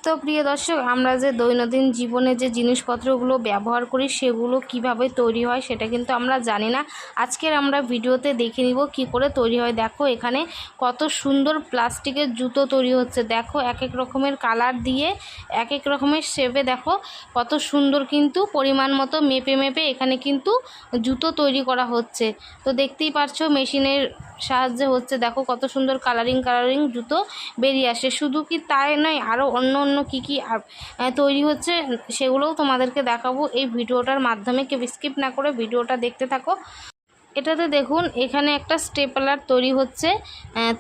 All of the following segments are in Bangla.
তো প্রিয় দর্শক, আমরা যে দৈনন্দিন জীবনে যে জিনিসপত্রগুলো ব্যবহার করি সেগুলো কিভাবে তৈরি হয় সেটা কিন্তু আমরা জানি না। আজকের আমরা ভিডিওতে দেখে নিব কি করে তৈরি হয়। দেখো এখানে কত সুন্দর প্লাস্টিকের জুতো তৈরি হচ্ছে। দেখো এক এক রকমের কালার দিয়ে এক এক রকমের শেপে দেখো কত সুন্দর কিন্তু পরিমাণ মতো মেপে মেপে এখানে কিন্তু জুতো তৈরি করা হচ্ছে। তো দেখতেই পাচ্ছ মেশিনের সাহায্যে হচ্ছে। দেখো কত সুন্দর কালারিং জুতো বেরিয়ে আসে। শুধু কি তাই নয়, আরও অন্য কী তৈরি হচ্ছে সেগুলোও তোমাদেরকে দেখাবো এই ভিডিওটার মাধ্যমে। কেউ স্কিপ না করে ভিডিওটা দেখতে থাকো। এটাতে দেখুন এখানে একটা স্টেপলার তৈরি হচ্ছে।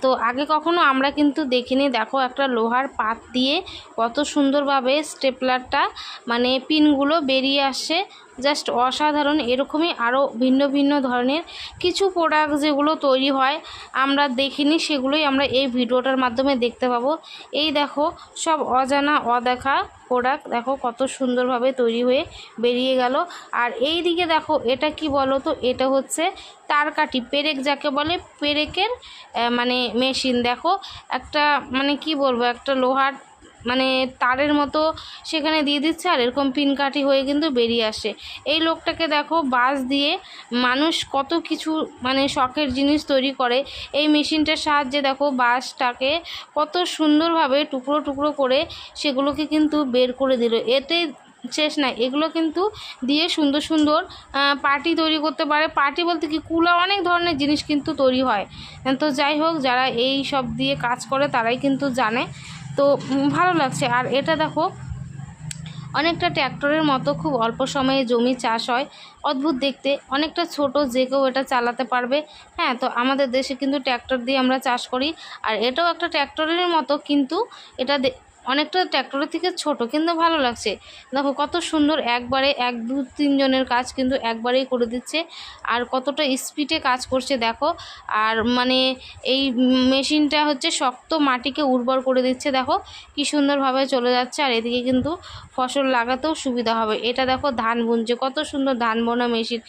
তো আগে কখনো আমরা কিন্তু দেখিনি। দেখো একটা লোহার পাত দিয়ে কত সুন্দরভাবে স্টেপলারটা মানে পিনগুলো বেরিয়ে আসে, জাস্ট অসাধারণ। এরকমই আরও ভিন্ন ভিন্ন ধরনের কিছু প্রোডাক্ট যেগুলো তৈরি হয় আমরা দেখিনি, সেগুলোই আমরা এই ভিডিওটার মাধ্যমে দেখতে পাবো। এই দেখো সব অজানা অদেখা প্রোডাক্ট দেখো কত সুন্দরভাবে তৈরি হয়ে বেরিয়ে গেল। আর এই দিকে দেখো এটা কি বলো তো, এটা হচ্ছে তারকাঠি পেরেক, যাকে বলে পেরেকের মানে মেশিন। দেখো একটা মানে কি বলবো, একটা লোহার মানে তারের মতো সেখানে দিয়ে দিচ্ছে আর এরকম পিনকাঠি হয়ে কিন্তু বেরিয়ে আসে। এই লোকটাকে দেখো বাঁশ দিয়ে মানুষ কত কিছু মানে শখের জিনিস তৈরি করে। এই মেশিনটার সাহায্যে দেখো বাঁশটাকে কত সুন্দরভাবে টুকরো টুকরো করে সেগুলোকে কিন্তু বের করে দিল। এতে শেষ নাই, এগুলো কিন্তু দিয়ে সুন্দর সুন্দর পার্টি তৈরি করতে পারে। পার্টি বলতে কি, কুলা, অনেক ধরনের জিনিস কিন্তু তৈরি হয়। তো যাই হোক, যারা এই সব দিয়ে কাজ করে তারাই কিন্তু জানে। তো ভালো লাগছে। আর এটা দেখো অনেকটা ট্র্যাক্টরের মতো, খুব অল্প সময়ে জমি চাষ হয়, অদ্ভুত দেখতে, অনেকটা ছোট, যে কেউ এটা চালাতে পারবে। হ্যাঁ, তো আমাদের দেশে কিন্তু ট্র্যাক্টর দিয়ে আমরা চাষ করি। আর এটাও একটা ট্র্যাক্টরের মতো, কিন্তু এটা অনেকটা ট্র্যাক্টরের থেকে ছোট, কিন্তু ভালো লাগছে। দেখো কত সুন্দর, একবারে 1-2-3 জনের কাজ কিন্তু একবারেই করে দিচ্ছে। আর কতটা স্পিডে কাজ করছে দেখো। আর মানে এই মেশিনটা হচ্ছে শক্ত মাটিকে উর্বর করে দিচ্ছে। দেখো কি সুন্দরভাবে চলে যাচ্ছে। আর এদিকে কিন্তু ফসল লাগাতেও সুবিধা হবে। এটা দেখো ধান বুনছে, কত সুন্দর ধান বোনা মেশিন।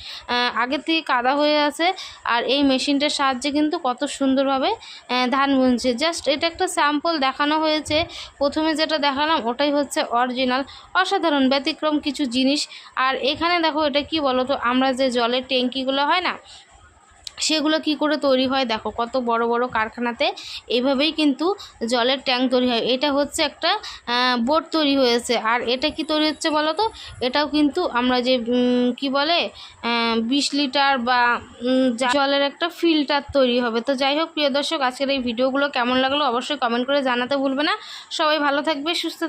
আগের থেকে কাদা হয়ে আছে আর এই মেশিনটার সাহায্যে কিন্তু কত সুন্দরভাবে ধান বুনছে। জাস্ট এটা একটা স্যাম্পল দেখানো হয়েছে। প্রথমে যেটা দেখালাম ওটাই হচ্ছে অরিজিনাল, অসাধারণ ব্যতিক্রম কিছু জিনিস। আর এখানে দেখো এটা কি বলো তো, আমরা যে জলের ট্যাঙ্কিগুলো হয় না, সেগুলো কি করে তৈরি হয় দেখো, কত বড় বড় কারখানাতে এইভাবেই কিন্তু জলের ট্যাঙ্ক তৈরি হয়। এটা হচ্ছে একটা বোট তৈরি হয়েছে। আর এটা কি তৈরি হচ্ছে বলো তো, এটাও কিন্তু আমরা যে কি বলে 20 লিটার বা জলের একটা ফিল্টার তৈরি হবে। তো যাই হোক প্রিয় দর্শক, আজকের এই ভিডিওগুলো কেমন লাগলো অবশ্যই কমেন্ট করে জানাতে ভুলবে না। সবাই ভালো থাকবে, সুস্থ